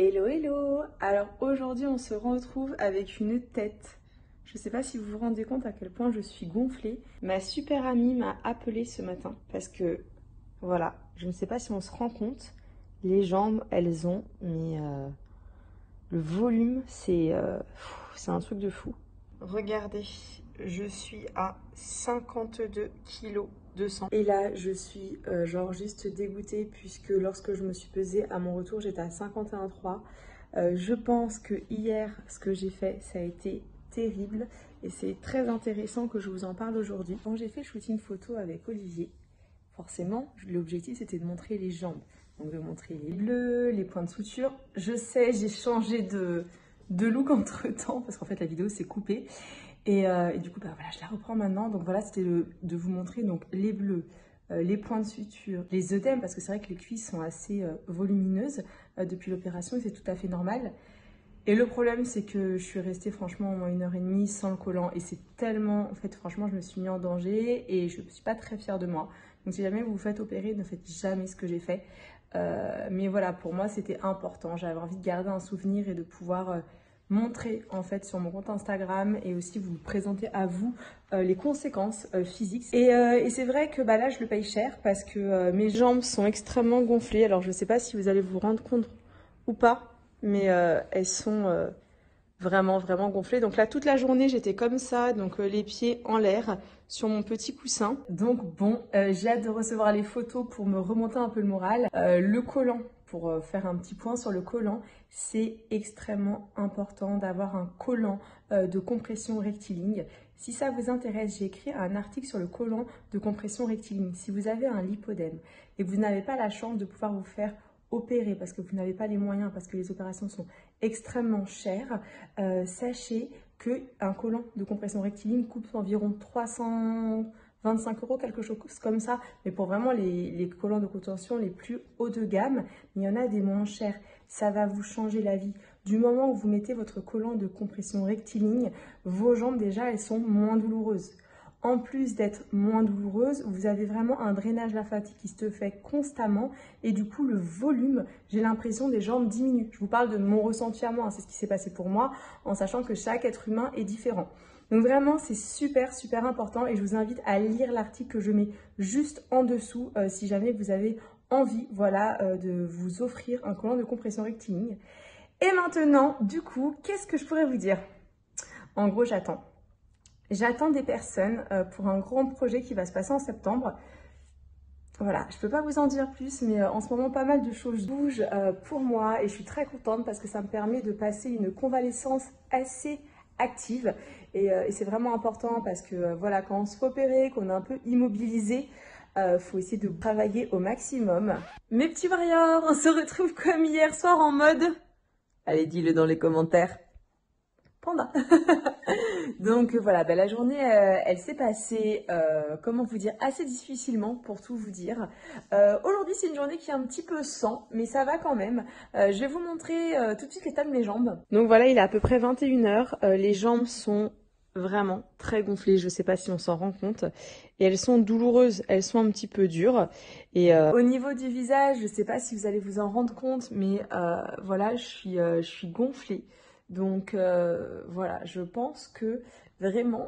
Hello hello! Alors aujourd'hui on se retrouve avec une tête. Je sais pas si vous vous rendez compte à quel point je suis gonflée. Ma super amie m'a appelée ce matin parce que voilà, je ne sais pas si on se rend compte, les jambes elles ont, mais le volume c'est un truc de fou. Regardez, je suis à 52 kilos de sang. Et là, je suis genre juste dégoûtée puisque lorsque je me suis pesée à mon retour, j'étais à 51,3. Je pense que hier, ce que j'ai fait, ça a été terrible et c'est très intéressant que je vous en parle aujourd'hui. Quand j'ai fait le shooting photo avec Olivier, forcément, l'objectif c'était de montrer les jambes. Donc de montrer les bleus, les points de suture. Je sais, j'ai changé de look entre temps parce qu'en fait la vidéo s'est coupée. Et du coup, bah, voilà, je la reprends maintenant. Donc voilà, c'était de vous montrer donc, les bleus, les points de suture, les œdèmes, parce que c'est vrai que les cuisses sont assez volumineuses depuis l'opération et c'est tout à fait normal. Et le problème, c'est que je suis restée franchement au moins 1h30 sans le collant. Et c'est tellement, en fait, franchement, je me suis mis en danger et je ne suis pas très fière de moi. Donc si jamais vous vous faites opérer, ne faites jamais ce que j'ai fait. Mais voilà, pour moi, c'était important. J'avais envie de garder un souvenir et de pouvoir montrer en fait sur mon compte Instagram et aussi vous présenter à vous les conséquences physiques. Et c'est vrai que bah, là, je le paye cher parce que mes jambes sont extrêmement gonflées. Alors, je ne sais pas si vous allez vous rendre compte ou pas, mais elles sont vraiment gonflées. Donc là, toute la journée, j'étais comme ça, donc les pieds en l'air sur mon petit coussin. Donc bon, j'ai hâte de recevoir les photos pour me remonter un peu le moral. Le collant, pour faire un petit point sur le collant, c'est extrêmement important d'avoir un collant de compression rectiligne. Si ça vous intéresse, j'ai écrit un article sur le collant de compression rectiligne. Si vous avez un lipodème et que vous n'avez pas la chance de pouvoir vous faire opérer parce que vous n'avez pas les moyens, parce que les opérations sont extrêmement chères, sachez qu'un collant de compression rectiligne coûte environ 325 €, quelque chose comme ça, mais pour vraiment les collants de contention les plus haut de gamme, il y en a des moins chers. Ça va vous changer la vie. Du moment où vous mettez votre collant de compression rectiligne, vos jambes déjà, elles sont moins douloureuses. En plus d'être moins douloureuse, vous avez vraiment un drainage lymphatique qui se fait constamment et du coup le volume, j'ai l'impression des jambes diminue. Je vous parle de mon ressenti à moi, hein, c'est ce qui s'est passé pour moi en sachant que chaque être humain est différent. Donc vraiment c'est super important et je vous invite à lire l'article que je mets juste en dessous si jamais vous avez envie voilà, de vous offrir un collant de compression rectiligne. Et maintenant du coup qu'est-ce que je pourrais vous dire? En gros j'attends. J'attends des personnes pour un grand projet qui va se passer en septembre. Voilà, je ne peux pas vous en dire plus, mais en ce moment, pas mal de choses bougent pour moi et je suis très contente parce que ça me permet de passer une convalescence assez active. Et c'est vraiment important parce que voilà, quand on se fait opérer, qu'on est un peu immobilisé, faut essayer de travailler au maximum. Mes petits warriors, on se retrouve comme hier soir en mode... Allez, dis-le dans les commentaires. Panda. Donc voilà, ben, la journée, elle s'est passée, comment vous dire, assez difficilement pour tout vous dire. Aujourd'hui, c'est une journée qui est un petit peu sans, mais ça va quand même. Je vais vous montrer tout de suite l'état de mes jambes. Donc voilà, il est à peu près 21 h. Les jambes sont vraiment très gonflées. Je ne sais pas si on s'en rend compte. Et elles sont douloureuses, elles sont un petit peu dures. Et au niveau du visage, je ne sais pas si vous allez vous en rendre compte, mais voilà, je suis gonflée. Donc voilà, je pense que vraiment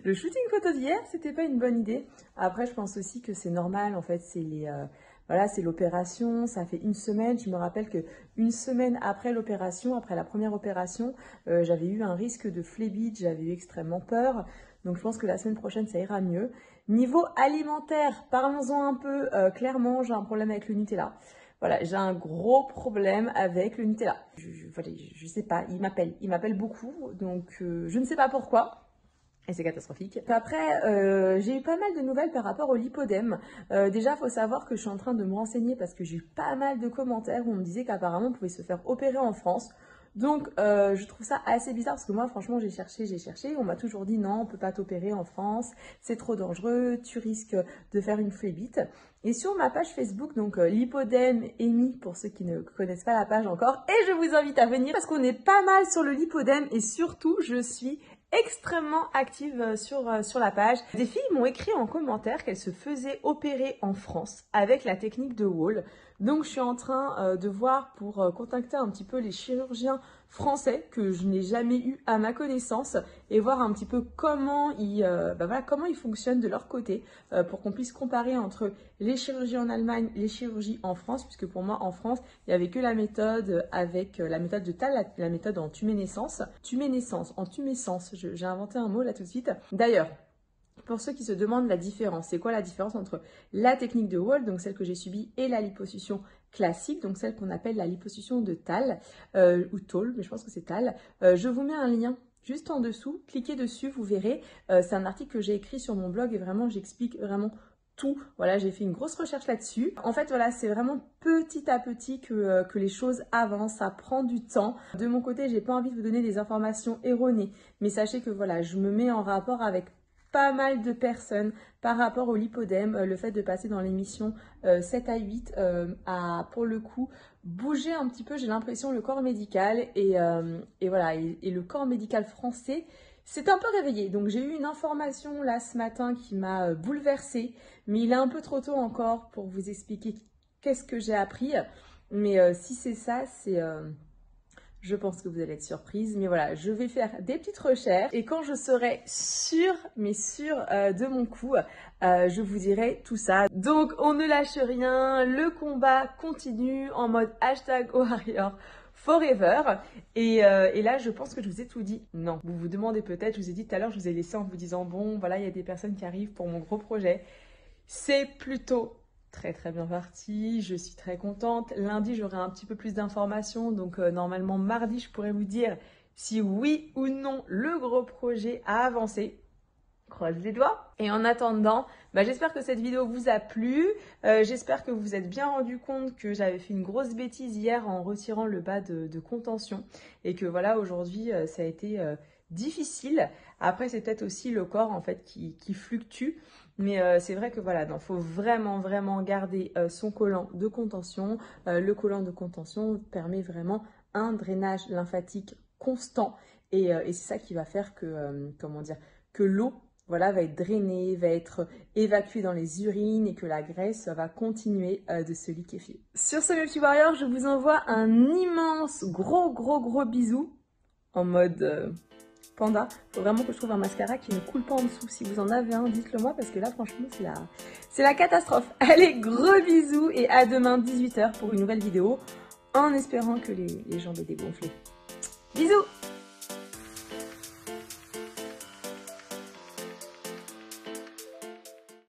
le shooting photo d'hier, c'était pas une bonne idée. Après, je pense aussi que c'est normal, en fait, c'est voilà, c'est l'opération, ça fait une semaine. Je me rappelle que une semaine après l'opération, après la première opération, j'avais eu un risque de phlébite, j'avais eu extrêmement peur. Donc je pense que la semaine prochaine, ça ira mieux. Niveau alimentaire, parlons-en un peu. Clairement, j'ai un problème avec le Nutella. Voilà, j'ai un gros problème avec le Nutella. Je sais pas, il m'appelle beaucoup, donc je ne sais pas pourquoi. Et c'est catastrophique. Après, j'ai eu pas mal de nouvelles par rapport au lipodème. Déjà, il faut savoir que je suis en train de me renseigner parce que j'ai eu pas mal de commentaires où on me disait qu'apparemment on pouvait se faire opérer en France. Donc, je trouve ça assez bizarre parce que moi, franchement, j'ai cherché. On m'a toujours dit non, on peut pas t'opérer en France, c'est trop dangereux, tu risques de faire une phlébite. Et sur ma page Facebook, donc lipodème Amy, pour ceux qui ne connaissent pas la page encore, et je vous invite à venir parce qu'on est pas mal sur le lipodème et surtout, je suis extrêmement active sur la page. Des filles m'ont écrit en commentaire qu'elles se faisaient opérer en France avec la technique de Wall. Donc je suis en train de voir pour contacter un petit peu les chirurgiens français que je n'ai jamais eu à ma connaissance et voir un petit peu comment comment ils fonctionnent de leur côté pour qu'on puisse comparer entre les chirurgies en Allemagne, les chirurgies en France, puisque pour moi en France il n'y avait que la méthode avec la méthode de Thal, la méthode en tumescence, j'ai inventé un mot là tout de suite. D'ailleurs, pour ceux qui se demandent la différence, c'est quoi la différence entre la technique de Wall, donc celle que j'ai subie, et la liposuction classique, donc celle qu'on appelle la liposuction de Thal, ou Toll, mais je pense que c'est Thal. Je vous mets un lien juste en dessous, cliquez dessus, vous verrez. C'est un article que j'ai écrit sur mon blog et vraiment j'explique vraiment tout. Voilà, j'ai fait une grosse recherche là-dessus. En fait, voilà, c'est vraiment petit à petit que les choses avancent, ça prend du temps. De mon côté, j'ai pas envie de vous donner des informations erronées, mais sachez que voilà, je me mets en rapport avec pas mal de personnes par rapport au lipodème, le fait de passer dans l'émission 7 à 8 à, pour le coup, bouger un petit peu, j'ai l'impression, le corps médical et voilà, et le corps médical français s'est un peu réveillé. Donc j'ai eu une information là ce matin qui m'a bouleversée, mais il est un peu trop tôt encore pour vous expliquer qu'est-ce que j'ai appris. Mais si c'est ça, c'est... je pense que vous allez être surprise, mais voilà, je vais faire des petites recherches et quand je serai sûre, mais sûre de mon coup, je vous dirai tout ça. Donc on ne lâche rien, le combat continue en mode #warrior forever. Et là, je pense que je vous ai tout dit. Non, vous vous demandez peut-être, je vous ai dit tout à l'heure, je vous ai laissé en vous disant, bon, voilà, il y a des personnes qui arrivent pour mon gros projet. C'est plutôt très bien parti, je suis très contente. Lundi, j'aurai un petit peu plus d'informations, donc normalement mardi, je pourrai vous dire si oui ou non le gros projet a avancé. Croise les doigts. Et en attendant, j'espère que cette vidéo vous a plu. J'espère que vous vous êtes bien rendu compte que j'avais fait une grosse bêtise hier en retirant le bas de contention. Et que voilà, aujourd'hui, ça a été difficile. Après, c'est peut-être aussi le corps en fait qui fluctue. Mais c'est vrai que voilà, il faut vraiment garder son collant de contention. Le collant de contention permet vraiment un drainage lymphatique constant. Et c'est ça qui va faire que, que l'eau voilà, va être drainée, va être évacuée dans les urines et que la graisse va continuer de se liquéfier. Sur ce, mes petits warriors, je vous envoie un immense gros bisou en mode panda. Faut vraiment que je trouve un mascara qui ne coule pas en dessous. Si vous en avez un, dites-le moi parce que là, franchement, c'est la catastrophe. Allez, gros bisous et à demain 18 h pour une nouvelle vidéo en espérant que les jambes aient dégonflé. Bisous!